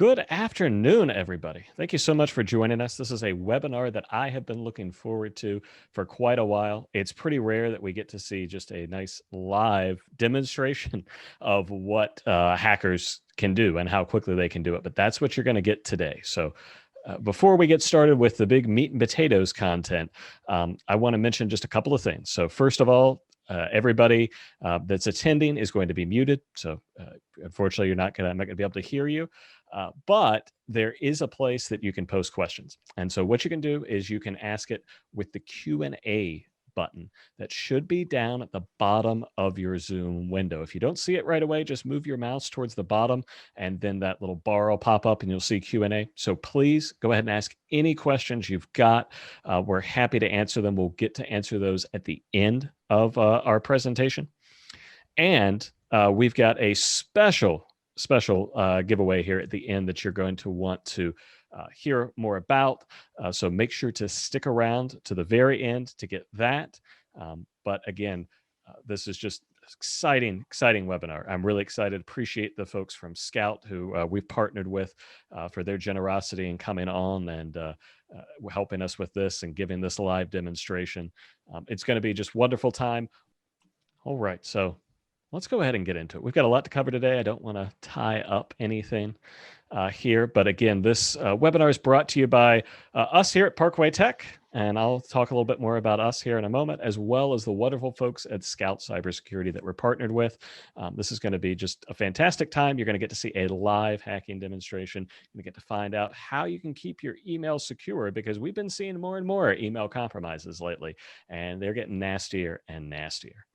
Good afternoon, everybody. Thank you so much for joining us. This is a webinar that I have been looking forward to for quite a while. It's pretty rare that we get to see just a nice live demonstration of what hackers can do and how quickly they can do it. But that's what you're going to get today. So before we get started with the big meat and potatoes content, I want to mention just a couple of things. So first of all, everybody that's attending is going to be muted. So unfortunately, I'm not going to be able to hear you. But there is a place that you can post questions. And so what you can do is you can ask it with the Q&A button that should be down at the bottom of your Zoom window. If you don't see it right away, just move your mouse towards the bottom and then that little bar will pop up and you'll see Q&A. So please go ahead and ask any questions you've got. We're happy to answer them. We'll get to answer those at the end of our presentation. And we've got a special giveaway here at the end that you're going to want to hear more about. So make sure to stick around to the very end to get that. But again, this is just exciting webinar. I'm really excited. Appreciate the folks from Scout who we've partnered with for their generosity in coming on and helping us with this and giving this live demonstration. It's going to be just wonderful time. All right, so let's go ahead and get into it. We've got a lot to cover today. I don't want to tie up anything here, but again, this webinar is brought to you by us here at Parkway Tech, and I'll talk a little bit more about us here in a moment, as well as the wonderful folks at Scout Cybersecurity that we're partnered with. This is going to be just a fantastic time. You're going to get to see a live hacking demonstration. You're going to get to find out how you can keep your email secure, because we've been seeing more and more email compromises lately, and they're getting nastier and nastier.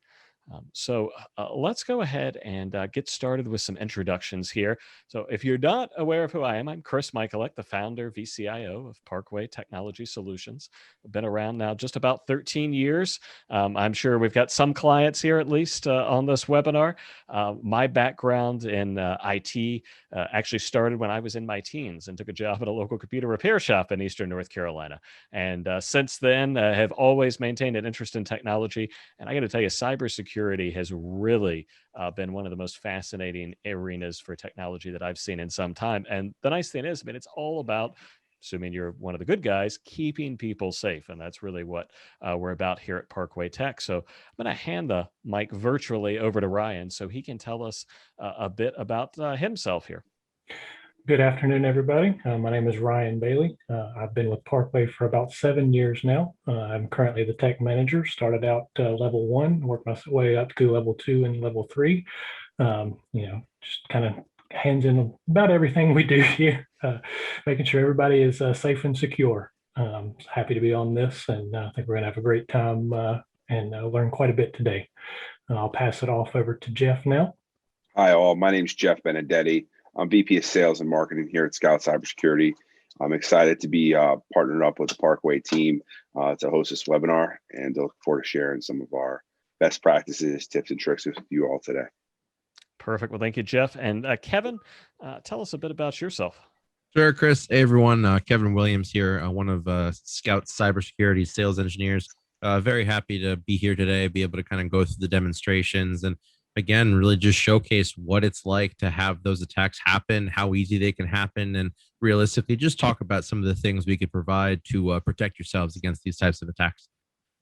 So let's go ahead and get started with some introductions here. So if you're not aware of who I am, I'm Chris Michalek, the founder, VCIO of Parkway Technology Solutions. I've been around now just about 13 years. I'm sure we've got some clients here, at least on this webinar. My background in IT actually started when I was in my teens and took a job at a local computer repair shop in Eastern North Carolina. And since then, have always maintained an interest in technology. And I got to tell you, cybersecurity has really been one of the most fascinating arenas for technology that I've seen in some time. And the nice thing is, I mean, it's all about, assuming you're one of the good guys, keeping people safe. And that's really what we're about here at Parkway Tech. So I'm going to hand the mic virtually over to Ryan so he can tell us a bit about himself here. Good afternoon, everybody. My name is Ryan Bailey. I've been with Parkway for about 7 years now. I'm currently the tech manager. Started out level 1, worked my way up to level 2 and level 3. Just kind of hands in about everything we do here, making sure everybody is safe and secure. Happy to be on this, and I think we're going to have a great time and learn quite a bit today. I'll pass it off over to Jeff now. Hi, all. My name is Jeff Benedetti. I'm VP of Sales and Marketing here at Scout Cybersecurity. I'm excited to be partnered up with the Parkway team to host this webinar, and look forward to sharing some of our best practices, tips, and tricks with you all today. Perfect. Well, thank you, Jeff. And Kevin, tell us a bit about yourself. Sure, Chris. Hey, everyone. Kevin Williams here, one of Scout Cybersecurity sales engineers. Very happy to be here today, be able to kind of go through the demonstrations and again, really just showcase what it's like to have those attacks happen, how easy they can happen, and realistically just talk about some of the things we could provide to protect yourselves against these types of attacks.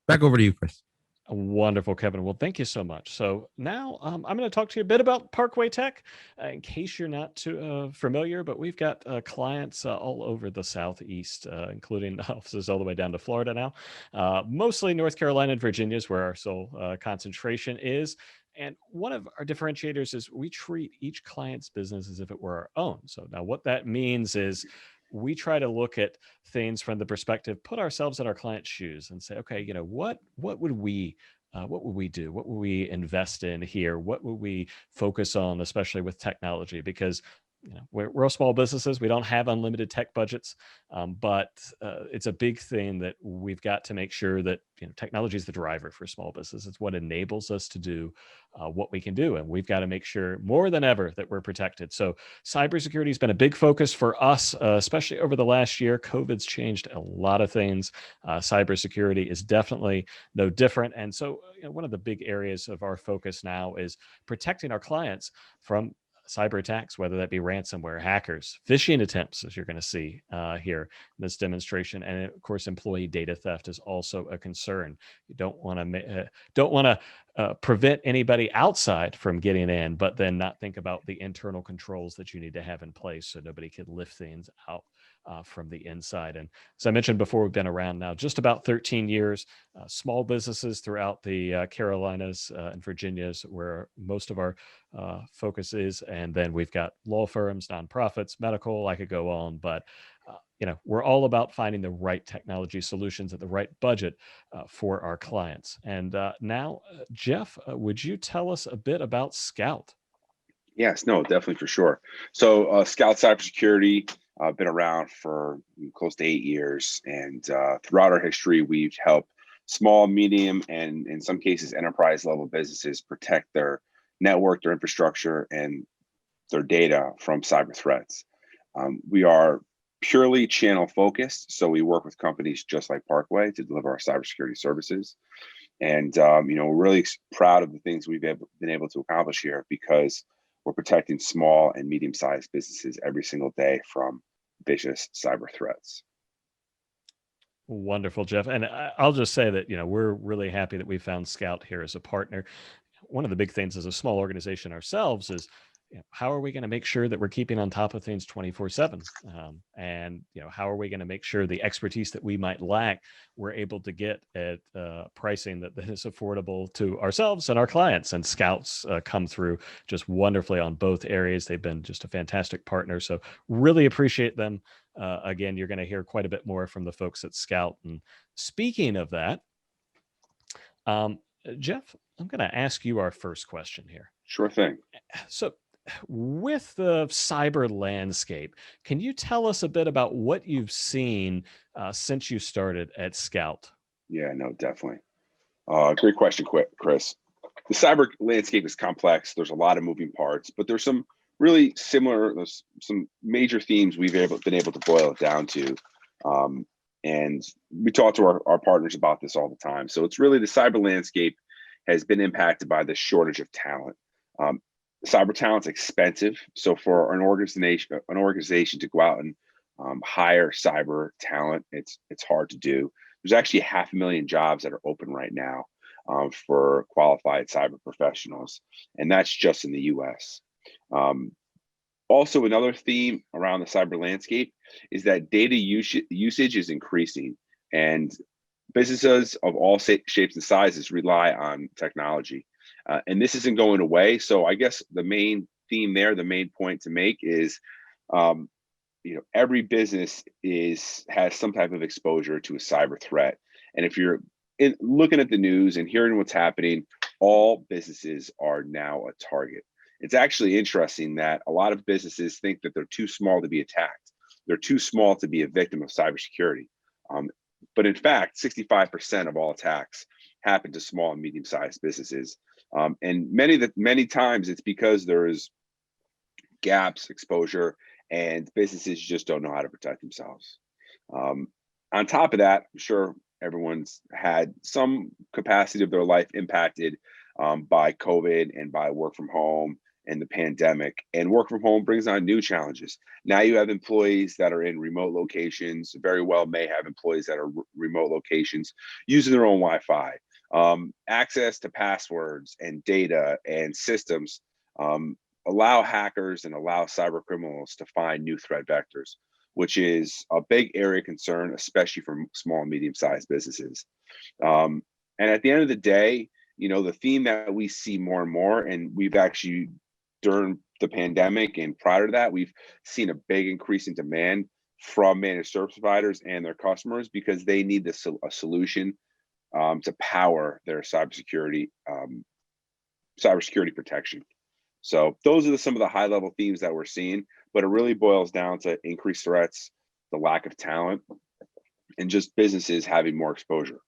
Back over to you, Chris. Wonderful, Kevin. Well, thank you so much. So now I'm going to talk to you a bit about Parkway Tech, in case you're not too familiar, but we've got clients all over the Southeast, including offices all the way down to Florida now. Mostly North Carolina and Virginia is where our sole concentration is. And one of our differentiators is we treat each client's business as if it were our own. So now what that means is we try to look at things from the perspective, put ourselves in our client's shoes and say, okay, what would we do? What would we invest in here? What would we focus on, especially with technology? Because we're small businesses. We don't have unlimited tech budgets, but it's a big thing that we've got to make sure that technology is the driver for small business. It's what enables us to do what we can do, and we've got to make sure more than ever that we're protected. So cybersecurity has been a big focus for us, especially over the last year. COVID's changed a lot of things. Cybersecurity is definitely no different, and so one of the big areas of our focus now is protecting our clients from cyber attacks, whether that be ransomware, hackers, phishing attempts, as you're going to see here in this demonstration, and of course, employee data theft is also a concern. You don't want to prevent anybody outside from getting in, but then not think about the internal controls that you need to have in place so nobody could lift things out from the inside. And as I mentioned before, we've been around now just about 13 years. Small businesses throughout the Carolinas and Virginias, where most of our focus is, and then we've got law firms, nonprofits, medical. I could go on, but we're all about finding the right technology solutions at the right budget for our clients. And now, Jeff, would you tell us a bit about Scout? Yes, no, definitely for sure. So Scout Cybersecurity been around for close to 8 years, and throughout our history, we've helped small, medium, and in some cases, enterprise level businesses protect their network, their infrastructure, and their data from cyber threats. We are purely channel focused, so we work with companies just like Parkway to deliver our cybersecurity services. And we're really proud of the things we've been able to accomplish here, because we're protecting small and medium-sized businesses every single day from vicious cyber threats. Wonderful, Jeff. And I'll just say that, we're really happy that we found Scout here as a partner. One of the big things as a small organization ourselves is, how are we going to make sure that we're keeping on top of things 24/7? And, how are we going to make sure the expertise that we might lack, we're able to get at pricing that is affordable to ourselves and our clients? And Scouts come through just wonderfully on both areas. They've been just a fantastic partner. So really appreciate them. Again, you're going to hear quite a bit more from the folks at Scout. And speaking of that, Jeff, I'm going to ask you our first question here. Sure thing. So, with the cyber landscape, can you tell us a bit about what you've seen since you started at Scout? Yeah, no, definitely. Great question, Chris. The cyber landscape is complex. There's a lot of moving parts, but there's some really similar, there's some major themes we've been able to boil it down to. And we talk to our partners about this all the time. So it's really, the cyber landscape has been impacted by the shortage of talent. Cyber talent's expensive. So for an organization to go out and hire cyber talent, it's hard to do. There's actually 500,000 jobs that are open right now for qualified cyber professionals, and that's just in the US. Also, another theme around the cyber landscape is that data usage is increasing, and businesses of all shapes and sizes rely on technology. And this isn't going away. So I guess the main theme there, the main point to make is, every business has some type of exposure to a cyber threat. And if you're looking at the news and hearing what's happening, all businesses are now a target. It's actually interesting that a lot of businesses think that they're too small to be attacked. They're too small to be a victim of cybersecurity. But in fact, 65% of all attacks happen to small and medium-sized businesses. And many times it's because there is gaps, exposure, and businesses just don't know how to protect themselves. On top of that, I'm sure everyone's had some capacity of their life impacted by COVID and by work from home and the pandemic. And work from home brings on new challenges. Now you have employees that are in remote locations, very well may have employees that are remote locations using their own Wi-Fi. Access to passwords and data and systems allow hackers and allow cyber criminals to find new threat vectors, which is a big area of concern, especially for small and medium-sized businesses. And at the end of the day, the theme that we see more and more, and we've actually, during the pandemic and prior to that, we've seen a big increase in demand from managed service providers and their customers, because they need a solution to power their cybersecurity protection. So those are some of the high level themes that we're seeing, but it really boils down to increased threats, the lack of talent, and just businesses having more exposure.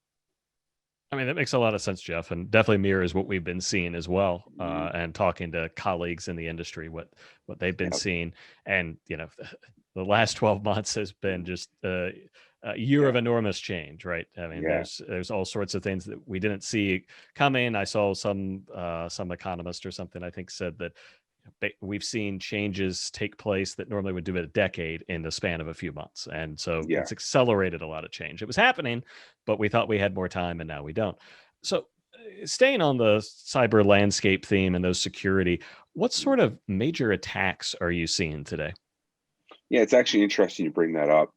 I mean, that makes a lot of sense, Jeff, and definitely mirrors what we've been seeing as well. Mhm. And talking to colleagues in the industry, what they've been Yep. seeing, and the last 12 months has been just a year of Yeah. enormous change, right? I mean, Yeah. there's all sorts of things that we didn't see coming. I saw some economist or something, I think, said that we've seen changes take place that normally would do it a decade in the span of a few months. And so Yeah. it's accelerated a lot of change. It was happening, but we thought we had more time and now we don't. So staying on the cyber landscape theme and those security, what sort of major attacks are you seeing today? Yeah, it's actually interesting you bring that up.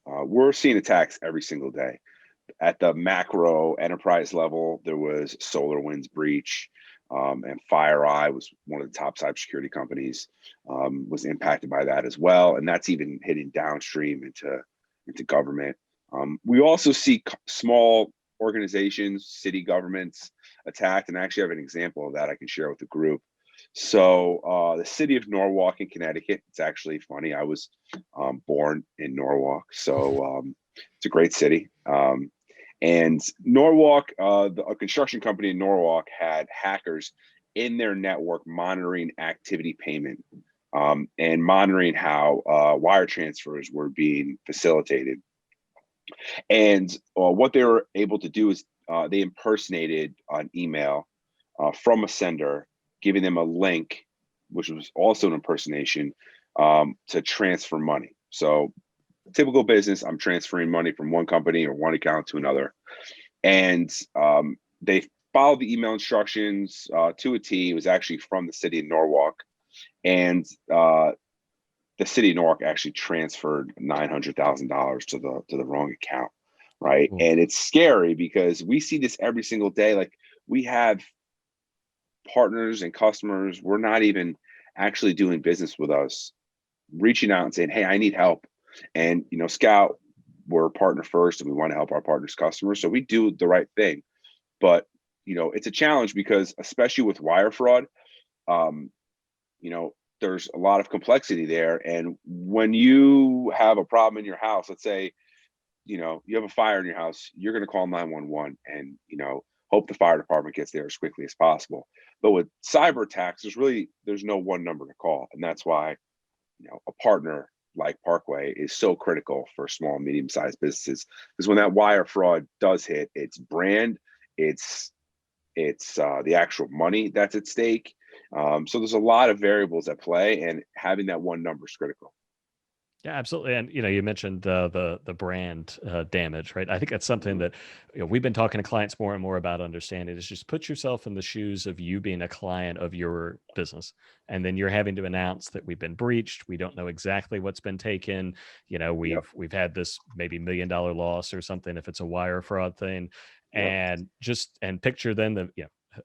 We're seeing attacks every single day. At the macro enterprise level, there was SolarWinds breach, and FireEye was one of the top cybersecurity companies, was impacted by that as well, and that's even hitting downstream into government. We also see small organizations, city governments attacked, and I actually have an example of that I can share with the group. So the city of Norwalk in Connecticut, it's actually funny. I was born in Norwalk, so it's a great city. And Norwalk, a construction company in Norwalk had hackers in their network monitoring activity payment, and monitoring how wire transfers were being facilitated. And what they were able to do is they impersonated an email from a sender, giving them a link, which was also an impersonation, to transfer money. So typical business, I'm transferring money from one company or one account to another. And they followed the email instructions to a T. It was actually from the city of Norwalk. And the city of Norwalk actually transferred $900,000 to the wrong account, right? Ooh. And it's scary because we see this every single day. Like, we have partners and customers, we're not even actually doing business with us, reaching out and saying, hey, I need help. And Scout, we're a partner first, and we want to help our partners' customers, so we do the right thing. But it's a challenge because, especially with wire fraud, there's a lot of complexity there. And when you have a problem in your house, let's say you have a fire in your house, you're going to call 911 and hope the fire department gets there as quickly as possible. But with cyber attacks, there's no one number to call, and that's why a partner like Parkway is so critical for small and medium-sized businesses, because when that wire fraud does hit, it's brand, it's the actual money that's at stake. So there's a lot of variables at play, and having that one number is critical. Yeah, absolutely. And you mentioned the brand damage, right? I think that's something Mhm. that we've been talking to clients more and more about understanding. Is just put yourself in the shoes of you being a client of your business, and then you're having to announce that we've been breached. We don't know exactly what's been taken. Yep. We've had this maybe $1 million loss or something if it's a wire fraud thing, Yep. and picture then the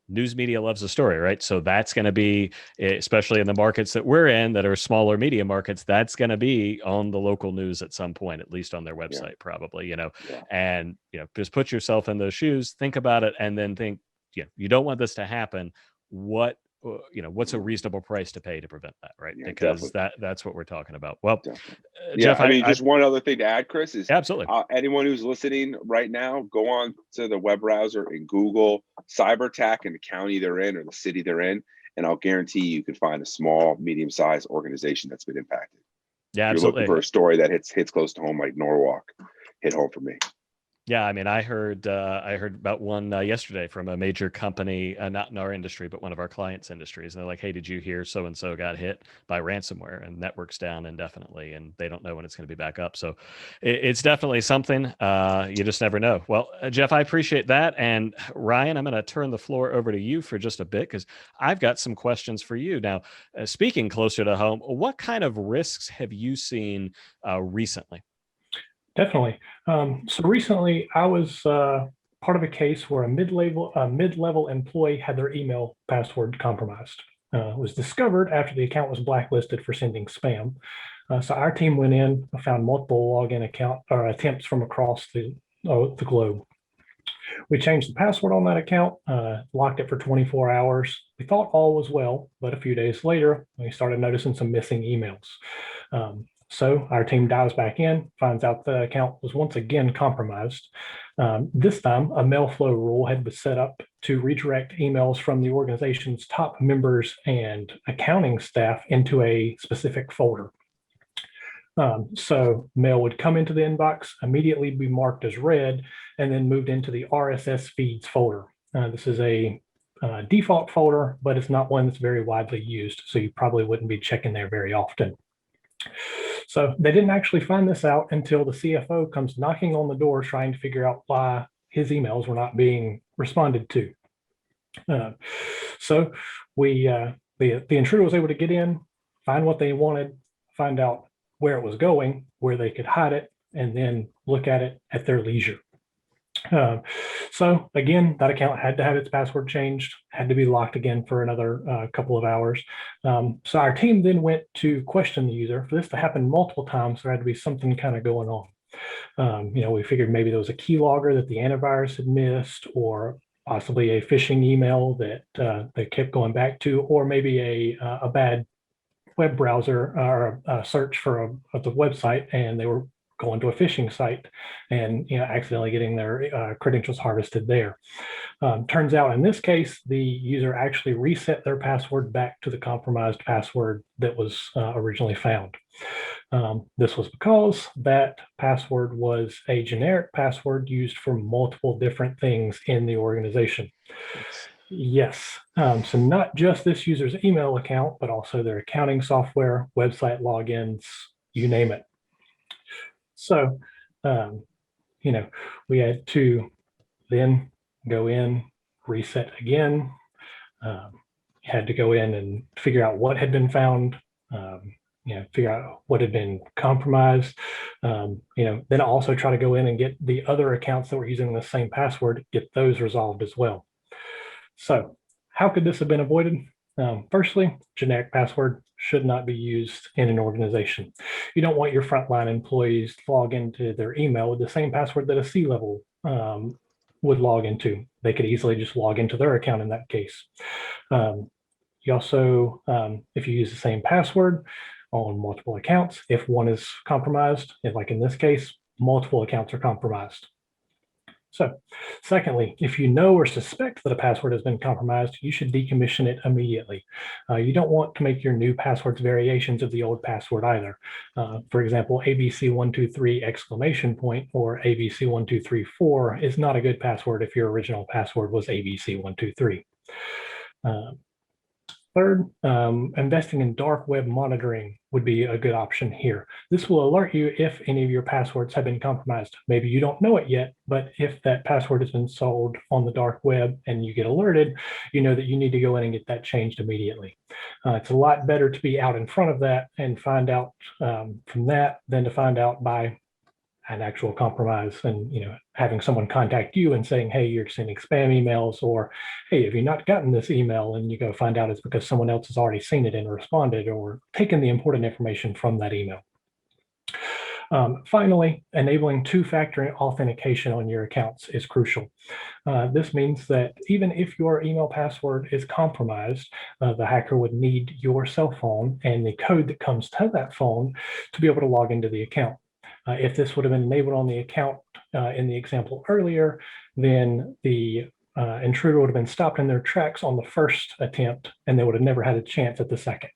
news media loves a story, right? So that's going to be, especially in the markets that we're in that are smaller media markets, that's going to be on the local news at some point, at least on their Yeah. website, probably, Yeah. and, just put yourself in those shoes, think about it, and then think, you don't want this to happen. What, what's a Mhm. reasonable price to pay to prevent that, right? Yeah. Because Definitely. that's what we're talking about. Well, Definitely. Yeah. Jeff, I mean, I just one other thing to add, Chris, is absolutely. anyone who's listening right now, go on to the web browser and Google cyber attack in the county they're in or the city they're in, and I'll guarantee you can find a small, medium-sized organization that's been impacted. Yeah, If you're looking for absolutely. a story that hits close to home, like Norwalk, hit home for me. Yeah, I mean, I heard about one yesterday from a major company, not in our industry, but one of our clients' industries. And they're like, "Hey, did you hear so and so got hit by ransomware and networks down indefinitely, and they don't know when it's going to be back up." So it's definitely something. You just never know. Well, Jeff, I appreciate that. And Ryan, I'm going to turn the floor over to you for just a bit because I've got some questions for you now. Speaking closer to home, what kind of risks have you seen recently? Definitely. So recently, I was part of a case where a mid-level employee had their email password compromised. It was discovered after the account was blacklisted for sending spam. So our team went in, found multiple login account or attempts from across the globe. We changed the password on that account, locked it for 24 hours. We thought all was well, but a few days later, we started noticing some missing emails. So our team dives back in, finds out the account was once again compromised. This time, a mail flow rule had been set up to redirect emails from the organization's top members and accounting staff into a specific folder. So mail would come into the inbox, immediately be marked as read, and then moved into the RSS feeds folder. This is a default folder, but it's not one that's very widely used. So you probably wouldn't be checking there very often. So they didn't actually find this out until the CFO comes knocking on the door trying to figure out why his emails were not being responded to. So the intruder was able to get in, find what they wanted, find out where it was going, where they could hide it, and then look at it at their leisure. So again, that account had to have its password changed, had to be locked again for another couple of hours. So our team then went to question the user. For this to happen multiple times, there had to be something kind of going on. We figured maybe there was a keylogger that the antivirus had missed, or possibly a phishing email that they kept going back to, or maybe a bad web browser or a search for the website, and they were going to a phishing site and accidentally getting their credentials harvested there. Turns out in this case, the user actually reset their password back to the compromised password that was originally found. This was because that password was a generic password used for multiple different things in the organization. Yes. So not just this user's email account, but also their accounting software, website logins, you name it. So, we had to then go in, reset again, had to go in and figure out what had been found, figure out what had been compromised, then also try to go in and get the other accounts that were using the same password, get those resolved as well. So how could this have been avoided? Firstly, generic password should not be used in an organization. You don't want your frontline employees to log into their email with the same password that a C-level would log into. They could easily just log into their account in that case. You also, if you use the same password on multiple accounts, if one is compromised, like in this case, multiple accounts are compromised. So secondly, if you know or suspect that a password has been compromised, you should decommission it immediately. You don't want to make your new passwords variations of the old password either. For example, ABC123 exclamation point or ABC1234 is not a good password if your original password was ABC123. Third, investing in dark web monitoring would be a good option here. This will alert you if any of your passwords have been compromised. Maybe you don't know it yet, but if that password has been sold on the dark web and you get alerted, you know that you need to go in and get that changed immediately. It's a lot better to be out in front of that and find out from that than to find out by an actual compromise and having someone contact you and saying, hey, you're sending spam emails, or hey, have you not gotten this email? And you go find out it's because someone else has already seen it and responded or taken the important information from that email. Finally, enabling two-factor authentication on your accounts is crucial. This means that even if your email password is compromised, the hacker would need your cell phone and the code that comes to that phone to be able to log into the account. If this would have been enabled on the account in the example earlier, then the intruder would have been stopped in their tracks on the first attempt, and they would have never had a chance at the second.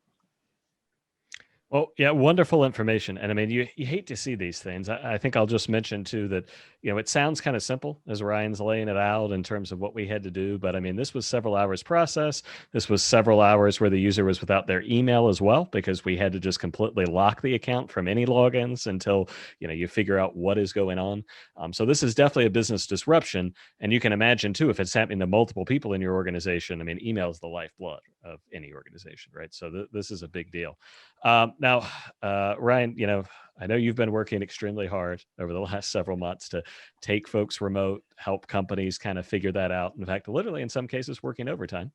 Well, yeah, wonderful information. And I mean, you hate to see these things. I think I'll just mention too that, it sounds kind of simple as Ryan's laying it out in terms of what we had to do. But I mean, this was several hours process. This was several hours where the user was without their email as well, because we had to just completely lock the account from any logins until, you figure out what is going on. So this is definitely a business disruption. And you can imagine too, if it's happening to multiple people in your organization, I mean, email is the lifeblood of any organization, right? So this is a big deal. Now, Ryan, I know you've been working extremely hard over the last several months to take folks remote, help companies kind of figure that out. In fact, literally in some cases working overtime.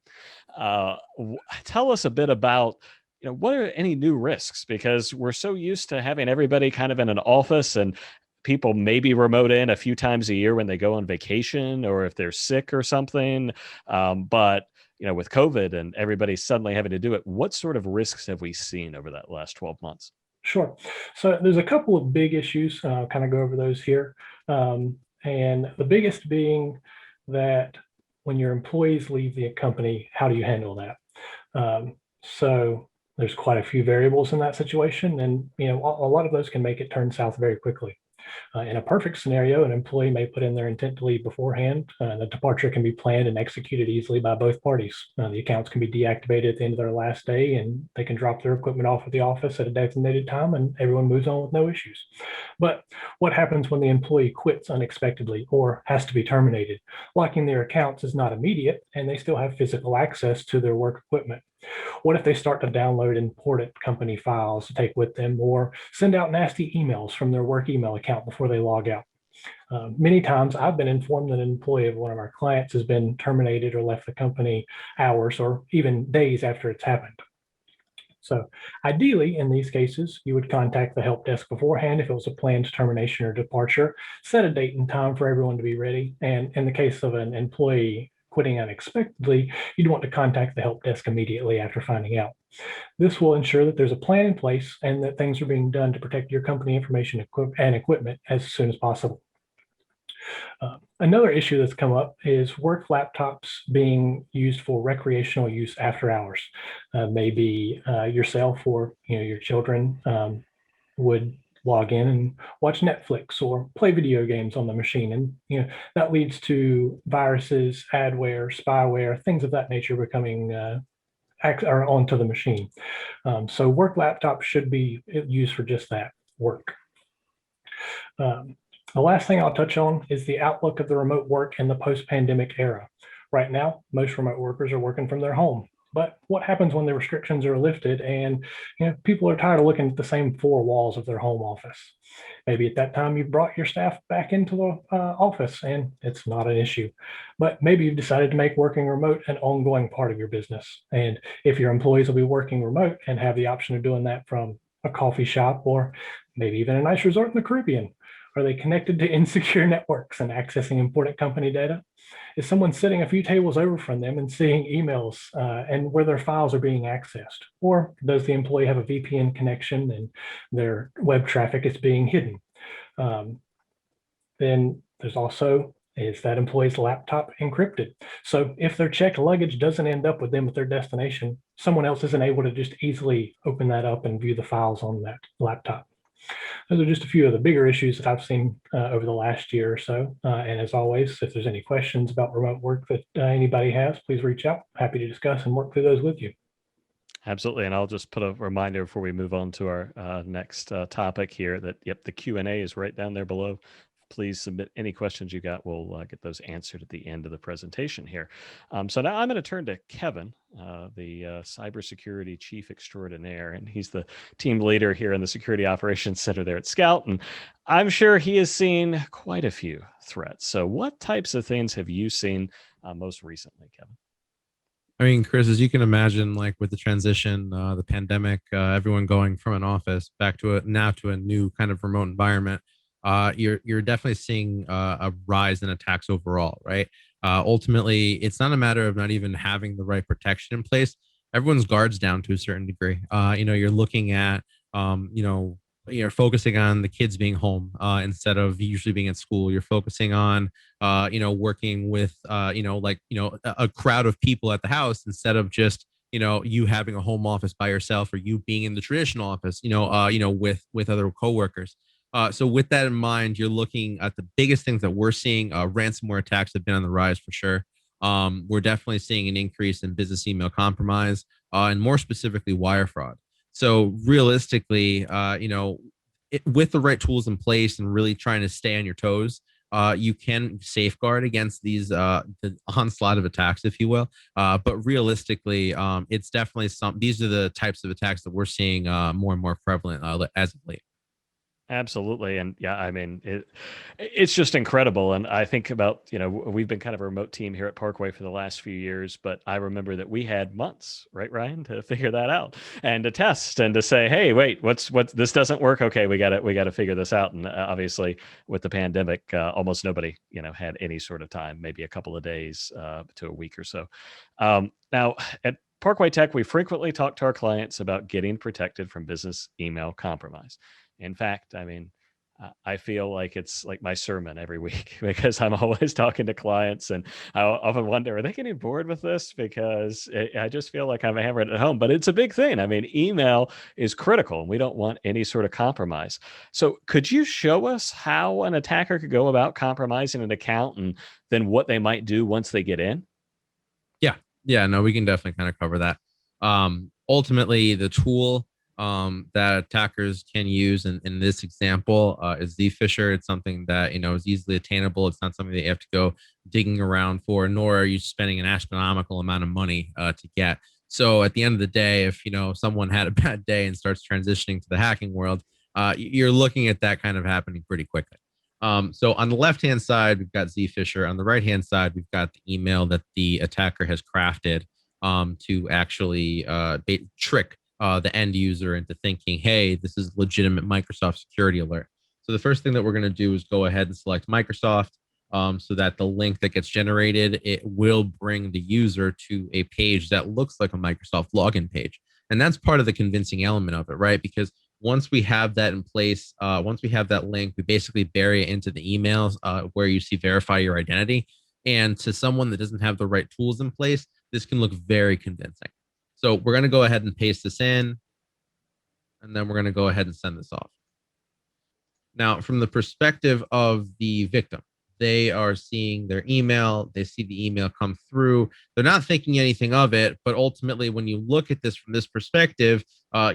Tell us a bit about, what are any new risks? Because we're so used to having everybody kind of in an office, and people maybe remote in a few times a year when they go on vacation or if they're sick or something. But with COVID and everybody suddenly having to do it, what sort of risks have we seen over that last 12 months? Sure. So there's a couple of big issues. I'll kind of go over those here. And the biggest being that when your employees leave the company, how do you handle that? So there's quite a few variables in that situation. And, a lot of those can make it turn south very quickly. In a perfect scenario, an employee may put in their intent to leave beforehand. The departure can be planned and executed easily by both parties. The accounts can be deactivated at the end of their last day, and they can drop their equipment off at the office at a designated time, and everyone moves on with no issues. But what happens when the employee quits unexpectedly or has to be terminated? Locking their accounts is not immediate, and they still have physical access to their work equipment. What if they start to download important company files to take with them or send out nasty emails from their work email account before they log out? Many times I've been informed that an employee of one of our clients has been terminated or left the company hours or even days after it's happened. So ideally, in these cases, you would contact the help desk beforehand if it was a planned termination or departure, set a date and time for everyone to be ready. And in the case of an employee quitting unexpectedly, you'd want to contact the help desk immediately after finding out. This will ensure that there's a plan in place and that things are being done to protect your company information and equipment as soon as possible. Another issue that's come up is work laptops being used for recreational use after hours. Maybe yourself or your children would log in and watch Netflix or play video games on the machine, and that leads to viruses, adware, spyware, things of that nature becoming or onto the machine. So work laptops should be used for just that, work. The last thing I'll touch on is the outlook of the remote work in the post-pandemic era. Right now, most remote workers are working from their home. But what happens when the restrictions are lifted and people are tired of looking at the same four walls of their home office? Maybe at that time you've brought your staff back into the office and it's not an issue. But maybe you've decided to make working remote an ongoing part of your business. And if your employees will be working remote and have the option of doing that from a coffee shop or maybe even a nice resort in the Caribbean, are they connected to insecure networks and accessing important company data? Is someone sitting a few tables over from them and seeing emails and where their files are being accessed? Or does the employee have a VPN connection and their web traffic is being hidden? Then there's also, is that employee's laptop encrypted? So if their checked luggage doesn't end up with them at their destination, someone else isn't able to just easily open that up and view the files on that laptop. Those are just a few of the bigger issues that I've seen over the last year or so. And as always, if there's any questions about remote work that anybody has, please reach out. Happy to discuss and work through those with you. Absolutely, and I'll just put a reminder before we move on to our next topic here that the Q&A is right down there below. Please submit any questions you got. We'll get those answered at the end of the presentation here. So now I'm going to turn to Kevin, the cybersecurity chief extraordinaire, and he's the team leader here in the Security Operations Center there at Scout. And I'm sure he has seen quite a few threats. So what types of things have you seen most recently, Kevin? I mean, Chris, as you can imagine, like with the transition, the pandemic, everyone going from an office back to a new kind of remote environment, you're definitely seeing a rise in attacks overall, right? Ultimately, it's not a matter of not even having the right protection in place. Everyone's guards down to a certain degree. You're looking at, you're focusing on the kids being home instead of usually being at school. You're focusing on, working with, a crowd of people at the house instead of just, you having a home office by yourself or you being in the traditional office, with other coworkers. So with that in mind, you're looking at the biggest things that we're seeing. Ransomware attacks have been on the rise for sure. We're definitely seeing an increase in business email compromise and more specifically wire fraud. So realistically, with the right tools in place and really trying to stay on your toes, you can safeguard against these the onslaught of attacks, if you will. But realistically, it's definitely these are the types of attacks that we're seeing more and more prevalent as of late. Absolutely. And yeah, I mean, it's just incredible. And I think about, we've been kind of a remote team here at Parkway for the last few years, but I remember that we had months, right, Ryan, to figure that out and to test and to say, hey, wait, what's this doesn't work. Okay, we got to figure this out. And obviously with the pandemic, almost nobody, had any sort of time, maybe a couple of days to a week or so. Now at Parkway Tech, we frequently talk to our clients about getting protected from business email compromise. In fact, I mean, I feel like it's like my sermon every week because I'm always talking to clients, and I often wonder, are they getting bored with this? Because I just feel like I'm hammering it at home, but it's a big thing. I mean, email is critical and we don't want any sort of compromise. So could you show us how an attacker could go about compromising an account and then what they might do once they get in? Yeah. Yeah. No, we can definitely kind of cover that. Ultimately, the tool that attackers can use in this example is Zfisher. It's something that, is easily attainable. It's not something that you have to go digging around for, nor are you spending an astronomical amount of money to get. So at the end of the day, if, someone had a bad day and starts transitioning to the hacking world, you're looking at that kind of happening pretty quickly. So on the left-hand side, we've got Zfisher. On the right-hand side, we've got the email that the attacker has crafted to actually trick the end user into thinking, hey, this is legitimate Microsoft security alert. So the first thing that we're going to do is go ahead and select Microsoft so that the link that gets generated, it will bring the user to a page that looks like a Microsoft login page. And that's part of the convincing element of it, right? Because once we have that in place, once we have that link, we basically bury it into the emails where you see verify your identity. And to someone that doesn't have the right tools in place, this can look very convincing. So we're going to go ahead and paste this in, and then we're going to go ahead and send this off. Now, from the perspective of the victim, they are seeing their email, they see the email come through. They're not thinking anything of it, but ultimately, when you look at this from this perspective,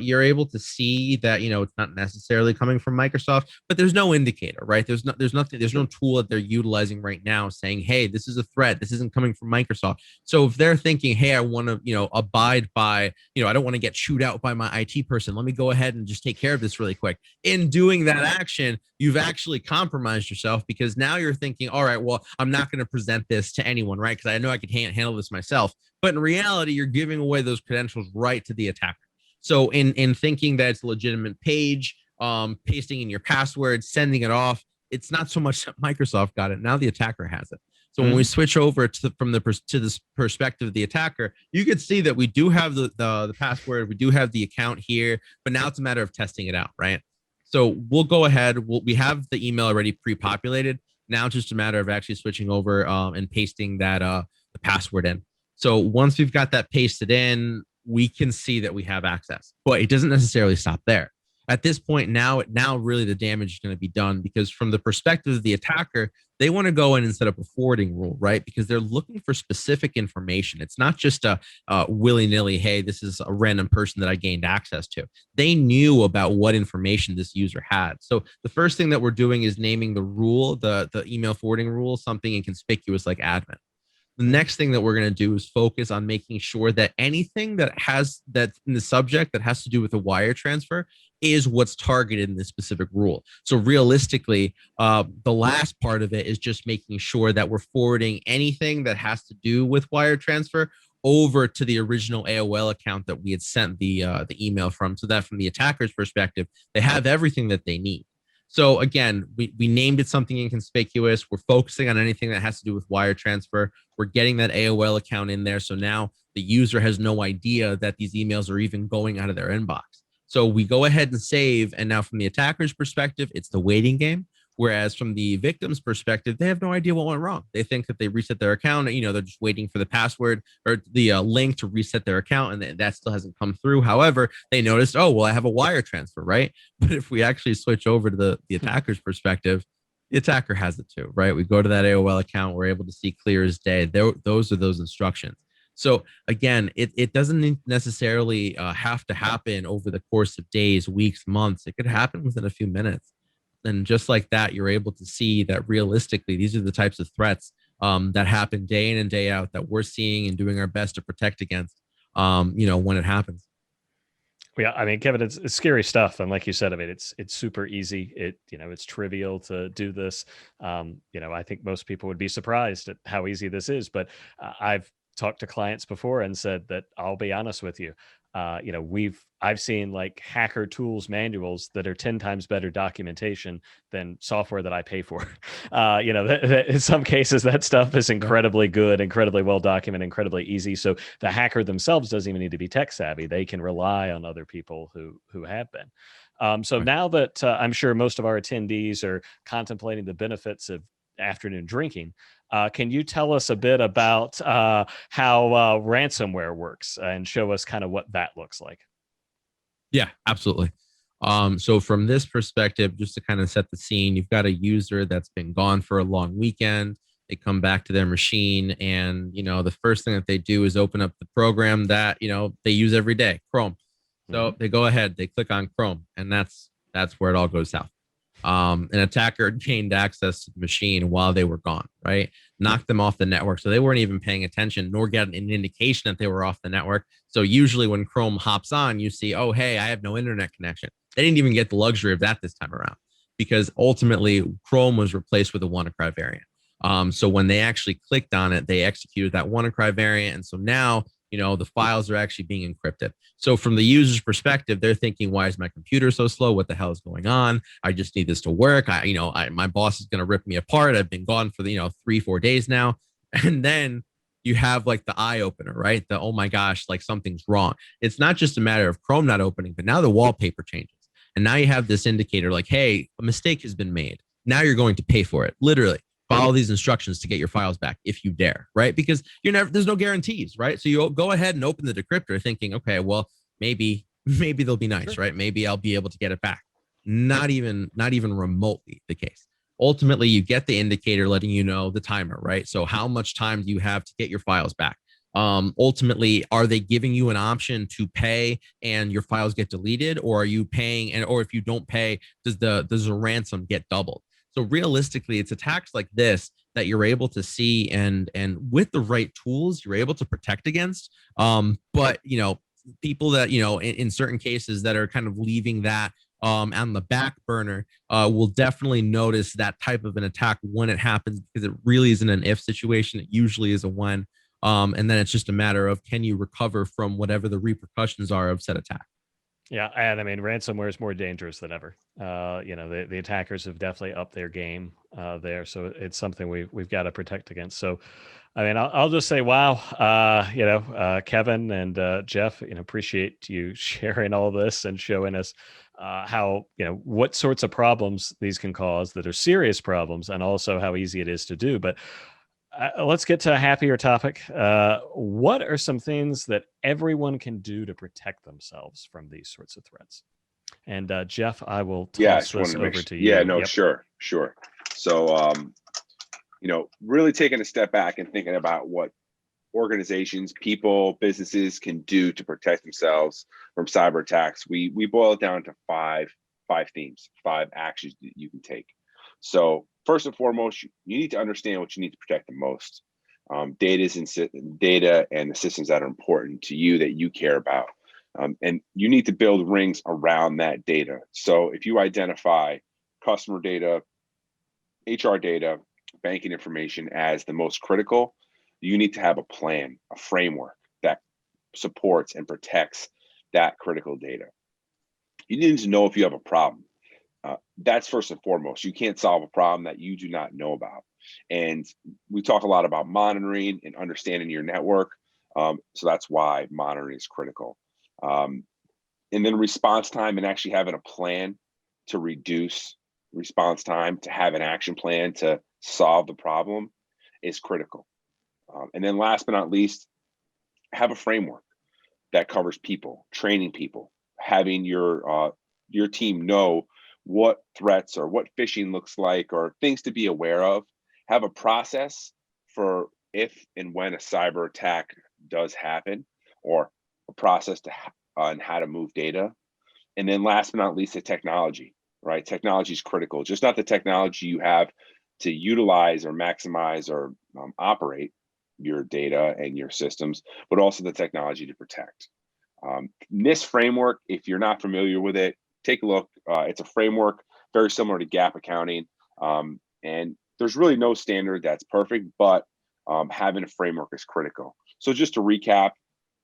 you're able to see that it's not necessarily coming from Microsoft, but there's no indicator, right? There's no tool that they're utilizing right now saying, hey, this is a threat. This isn't coming from Microsoft. So if they're thinking, hey, I want to abide by, I don't want to get chewed out by my IT person. Let me go ahead and just take care of this really quick. In doing that action, you've actually compromised yourself because now you're thinking, all right, well, I'm not going to present this to anyone, right? Because I know I can handle this myself. But in reality, you're giving away those credentials right to the attacker. So in thinking that it's a legitimate page, pasting in your password, sending it off, it's not so much that Microsoft got it. Now the attacker has it. So when we switch over to this perspective of the attacker, you could see that we do have the password, we do have the account here, but now it's a matter of testing it out, right? So we'll go ahead. We have the email already pre-populated. Now it's just a matter of actually switching over and pasting that the password in. So once we've got that pasted in, we can see that we have access, but it doesn't necessarily stop there. At this point, now really the damage is going to be done because from the perspective of the attacker, they want to go in and set up a forwarding rule, right? Because they're looking for specific information. It's not just a willy-nilly, hey, this is a random person that I gained access to. They knew about what information this user had. So the first thing that we're doing is naming the rule, the email forwarding rule, something inconspicuous like admin. The next thing that we're going to do is focus on making sure that anything that's in the subject that has to do with a wire transfer is what's targeted in this specific rule. So realistically, the last part of it is just making sure that we're forwarding anything that has to do with wire transfer over to the original AOL account that we had sent the email from, so that from the attacker's perspective, they have everything that they need. So again, we named it something inconspicuous. We're focusing on anything that has to do with wire transfer. We're getting that AOL account in there. So now the user has no idea that these emails are even going out of their inbox. So we go ahead and save. And now from the attacker's perspective, it's the waiting game. Whereas from the victim's perspective, they have no idea what went wrong. They think that they reset their account. They're just waiting for the password or the link to reset their account, and that still hasn't come through. However, they noticed, oh, well, I have a wire transfer, right? But if we actually switch over to the attacker's perspective, the attacker has it too, right? We go to that AOL account, we're able to see clear as day. Those are those instructions. So again, it doesn't necessarily have to happen over the course of days, weeks, months. It could happen within a few minutes. And just like that, you're able to see that realistically, these are the types of threats that happen day in and day out that we're seeing and doing our best to protect against, when it happens. Yeah, I mean, Kevin, it's scary stuff, and like you said, I mean, it's super easy. It's trivial to do this. I think most people would be surprised at how easy this is. But I've talked to clients before and said that, I'll be honest with you, I've seen like hacker tools manuals that are 10 times better documentation than software that I pay for. In some cases that stuff is incredibly good, incredibly well documented, incredibly easy. So the hacker themselves doesn't even need to be tech savvy. They can rely on other people who have been. So Right. now that I'm sure most of our attendees are contemplating the benefits of afternoon drinking, can you tell us a bit about how ransomware works and show us kind of what that looks like? Yeah, absolutely. So from this perspective, just to kind of set the scene, you've got a user that's been gone for a long weekend. They come back to their machine, and the first thing that they do is open up the program that they use every day, Chrome. Hmm. So they go ahead, they click on Chrome, and that's where it all goes south. An attacker gained access to the machine while they were gone, right? Knocked them off the network. So they weren't even paying attention nor getting an indication that they were off the network. So usually when Chrome hops on, you see, oh, hey, I have no internet connection. They didn't even get the luxury of that this time around because ultimately Chrome was replaced with a WannaCry variant. So when they actually clicked on it, they executed that WannaCry variant. And so now, the files are actually being encrypted. So from the user's perspective, they're thinking, why is my computer so slow? What the hell is going on? I just need this to work. My boss is going to rip me apart. I've been gone for 3, 4 days now. And then you have like the eye opener, right? The, oh my gosh, like something's wrong. It's not just a matter of Chrome not opening, but now the wallpaper changes. And now you have this indicator like, hey, a mistake has been made. Now you're going to pay for it. Literally follow these instructions to get your files back if you dare, right? Because there's no guarantees, right? So you go ahead and open the decryptor thinking, okay, well, maybe they'll be nice, Sure. right? Maybe I'll be able to get it back. Not even remotely the case. Ultimately, you get the indicator letting you know the timer, right? So how much time do you have to get your files back? Ultimately, are they giving you an option to pay and your files get deleted, or are you paying or if you don't pay, does the ransom get doubled? So realistically, it's attacks like this that you're able to see and with the right tools, you're able to protect against. But people that in certain cases that are kind of leaving that on the back burner will definitely notice that type of an attack when it happens because it really isn't an if situation. It usually is a when. And then it's just a matter of can you recover from whatever the repercussions are of said attack. Yeah, and I mean, ransomware is more dangerous than ever. The attackers have definitely upped their game there, so it's something we've got to protect against. So, I mean, I'll just say, wow, Kevin and Jeff, appreciate you sharing all this and showing us how what sorts of problems these can cause that are serious problems, and also how easy it is to do. But let's get to a happier topic. What are some things that everyone can do to protect themselves from these sorts of threats? And Jeff, I will Yeah, I toss just wanted this to make over sure. to Yeah, you. no, Yep. sure. So, really taking a step back and thinking about what organizations, people, businesses can do to protect themselves from cyber attacks. We boil it down to five themes, 5 actions that you can take. So first and foremost, you need to understand what you need to protect the most. Data and the systems that are important to you that you care about. And you need to build rings around that data. So if you identify customer data, HR data, banking information as the most critical, you need to have a plan, a framework that supports and protects that critical data. You need to know if you have a problem. That's first and foremost. You can't solve a problem that you do not know about. And we talk a lot about monitoring and understanding your network. So that's why monitoring is critical. Um, and then response time and actually having a plan to reduce response time, to have an action plan to solve the problem is critical. And then last but not least, have a framework that covers people, training people, having your team know what threats or what phishing looks like or things to be aware of. Have a process for if and when a cyber attack does happen, or a process on how to move data. And then last but not least, the technology, right? Technology is critical. Just not the technology you have to utilize or maximize or operate your data and your systems, but also the technology to protect. NIST framework, if you're not familiar with it, take a look. It's a framework very similar to gap accounting. And there's really no standard that's perfect, but having a framework is critical. So just to recap,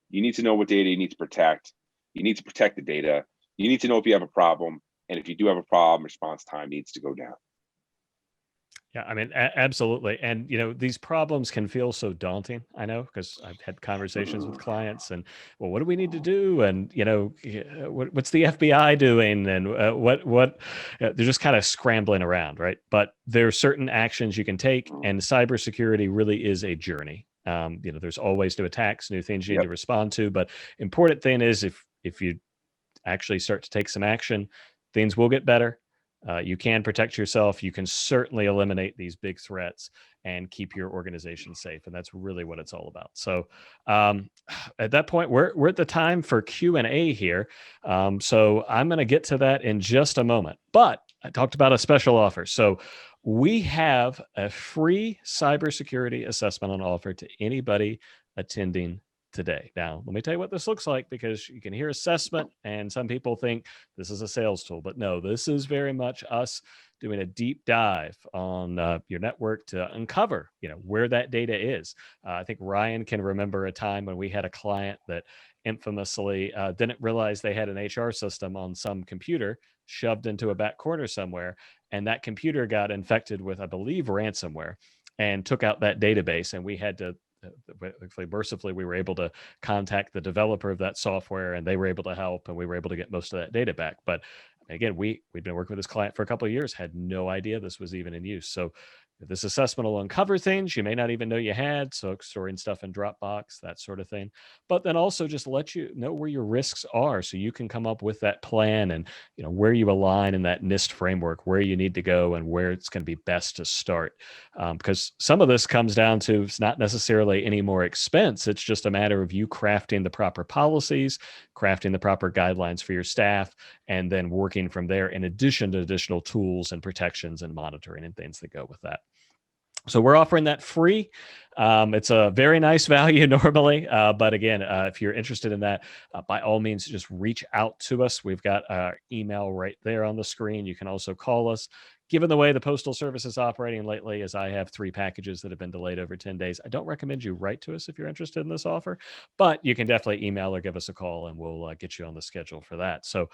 you need to know what data you need to protect. You need to protect the data. You need to know if you have a problem. And if you do have a problem, response time needs to go down. Yeah, I mean, absolutely. And, these problems can feel so daunting. I know because I've had conversations with clients and, well, what do we need to do? And, what's the FBI doing? And they're just kind of scrambling around, right? But there are certain actions you can take, and cybersecurity really is a journey. There's always new attacks, new things you need Yep. to respond to. But important thing is if you actually start to take some action, things will get better. You can protect yourself. You can certainly eliminate these big threats and keep your organization safe, and that's really what it's all about. So, at that point, we're at the time for Q&A here. So I'm going to get to that in just a moment. But I talked about a special offer. So we have a free cybersecurity assessment on offer to anybody attending today. Now, let me tell you what this looks like, because you can hear assessment and some people think this is a sales tool, but no, this is very much us doing a deep dive on your network to uncover, where that data is. I think Ryan can remember a time when we had a client that infamously didn't realize they had an HR system on some computer shoved into a back corner somewhere, and that computer got infected with, I believe, ransomware, and took out that database, and we had to mercifully, we were able to contact the developer of that software, and they were able to help, and we were able to get most of that data back. But again, we'd been working with this client for a couple of years, had no idea this was even in use. So this assessment will uncover things you may not even know you had. So storing stuff in Dropbox, that sort of thing. But then also just let you know where your risks are, so you can come up with that plan and where you align in that NIST framework, where you need to go and where it's going to be best to start. Because some of this comes down to, it's not necessarily any more expense. It's just a matter of you crafting the proper policies, crafting the proper guidelines for your staff, and then working from there, in addition to additional tools and protections and monitoring and things that go with that. So we're offering that free. It's a very nice value normally, but again, if you're interested in that, by all means, just reach out to us. We've got our email right there on the screen. You can also call us. Given the way the Postal Service is operating lately, as I have 3 packages that have been delayed over 10 days, I don't recommend you write to us if you're interested in this offer, but you can definitely email or give us a call, and we'll get you on the schedule for that. So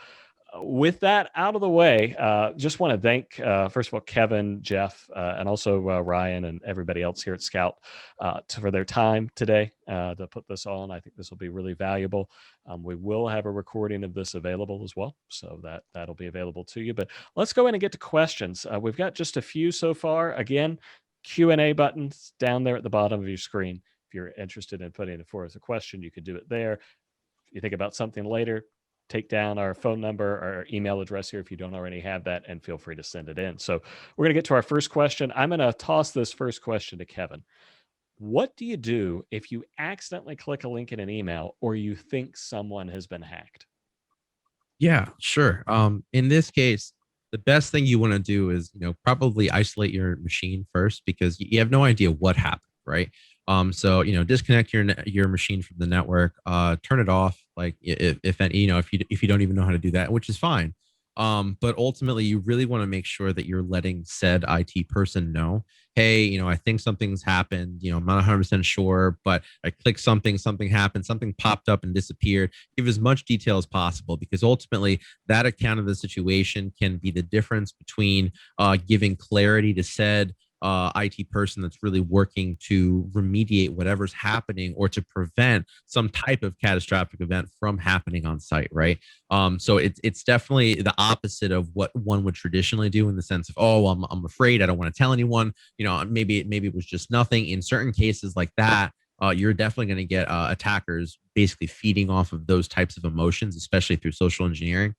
with that out of the way, just want to thank, first of all, Kevin, Jeff, and also Ryan and everybody else here at Scout for their time today to put this on. I think this will be really valuable. We will have a recording of this available as well, so that'll be available to you. But let's go in and get to questions. We've got just a few so far. Again, Q&A buttons down there at the bottom of your screen. If you're interested in putting forth a question, you can do it there. If you think about something later, take down our phone number or email address here if you don't already have that, and feel free to send it in. So we're going to get to our first question. I'm going to toss this first question to Kevin. What do you do if you accidentally click a link in an email, or you think someone has been hacked? Yeah, sure. In this case, the best thing you want to do is, probably isolate your machine first, because you have no idea what happened, right? So disconnect your machine from the network, turn it off. Like if if you don't even know how to do that, which is fine. But ultimately, you really want to make sure that you're letting said IT person know, hey, I think something's happened. I'm not 100% sure, but I clicked something happened, something popped up and disappeared. Give as much detail as possible, because ultimately that account of the situation can be the difference between giving clarity to said IT person that's really working to remediate whatever's happening, or to prevent some type of catastrophic event from happening on site, right? So it's definitely the opposite of what one would traditionally do, in the sense of, oh, I'm afraid, I don't want to tell anyone. Maybe it was just nothing. In certain cases like that, you're definitely going to get attackers basically feeding off of those types of emotions, especially through social engineering.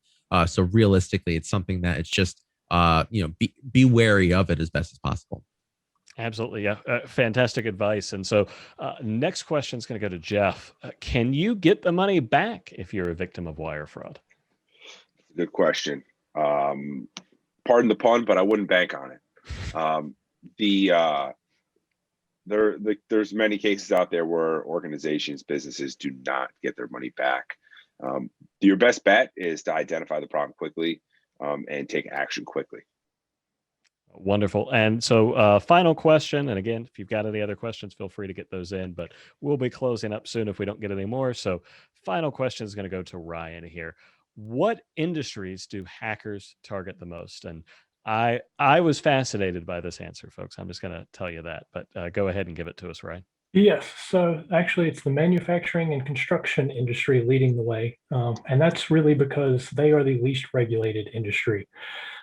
So realistically, it's something that it's just be wary of it as best as possible. Absolutely. Yeah. Fantastic advice. And so next question is going to go to Jeff. Can you get the money back if you're a victim of wire fraud? Good question. Pardon the pun, but I wouldn't bank on it. There's many cases out there where organizations, businesses do not get their money back. Your best bet is to identify the problem quickly, and take action quickly. Wonderful. And so, final question. And again, if you've got any other questions, feel free to get those in. But we'll be closing up soon if we don't get any more. So, final question is going to go to Ryan here. What industries do hackers target the most? And I was fascinated by this answer, folks. I'm just going to tell you that. But go ahead and give it to us, Ryan. Yes, so actually, it's the manufacturing and construction industry leading the way, and that's really because they are the least regulated industry,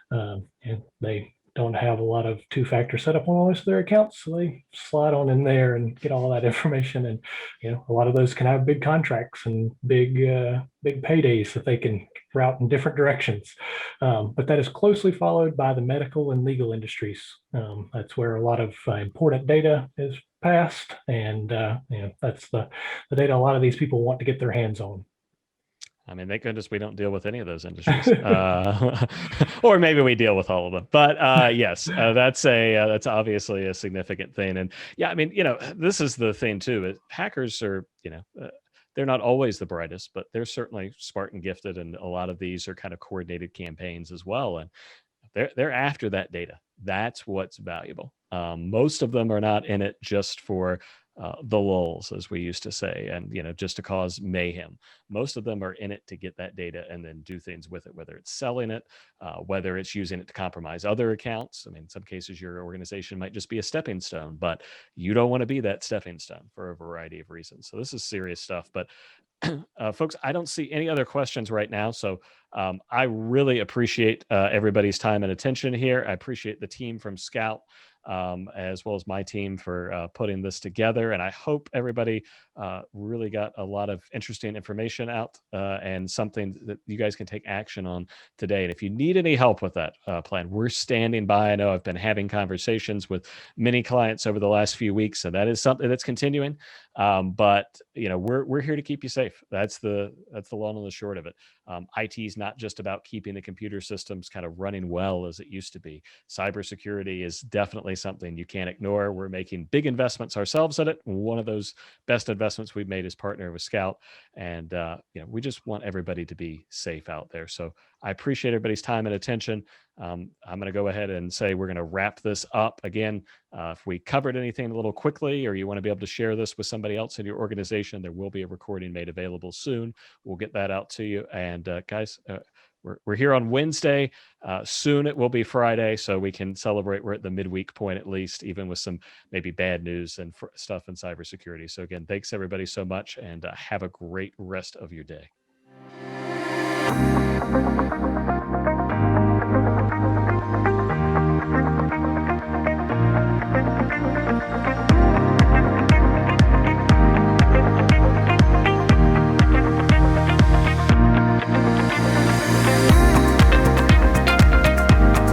and they don't have a lot of two-factor setup on most of their accounts, so they slide on in there and get all that information. And a lot of those can have big contracts and big paydays that they can route in different directions. But that is closely followed by the medical and legal industries. That's where a lot of important data is passed, and that's the data a lot of these people want to get their hands on. I mean, thank goodness we don't deal with any of those industries, or maybe we deal with all of them. But yes, that's obviously a significant thing. And yeah, I mean, this is the thing too. Hackers are, they're not always the brightest, but they're certainly smart and gifted. And a lot of these are kind of coordinated campaigns as well. And they're after that data. That's what's valuable. Most of them are not in it just for the lulls, as we used to say, and just to cause mayhem. Most of them are in it to get that data and then do things with it, whether it's selling it, whether it's using it to compromise other accounts. I mean, in some cases, your organization might just be a stepping stone, but you don't want to be that stepping stone for a variety of reasons. So this is serious stuff. But folks, I don't see any other questions right now. So I really appreciate everybody's time and attention here. I appreciate the team from Scout, as well as my team for putting this together. And I hope everybody really got a lot of interesting information out and something that you guys can take action on today. And if you need any help with that plan, we're standing by. I know I've been having conversations with many clients over the last few weeks, and that is something that's continuing. But we're here to keep you safe. That's the long and the short of it. IT is not just about keeping the computer systems kind of running well as it used to be. Cybersecurity is definitely something you can't ignore. We're making big investments ourselves in it. One of those best investments we've made is partner with Scout, and we just want everybody to be safe out there. So I appreciate everybody's time and attention. I'm going to go ahead and say we're going to wrap this up. Again, if we covered anything a little quickly, or you want to be able to share this with somebody else in your organization, there will be a recording made available soon. We'll get that out to you. And guys, we're here on Wednesday. Soon it will be Friday, so we can celebrate. We're at the midweek point, at least, even with some maybe bad news and stuff in cybersecurity. So again, thanks everybody so much, and have a great rest of your day.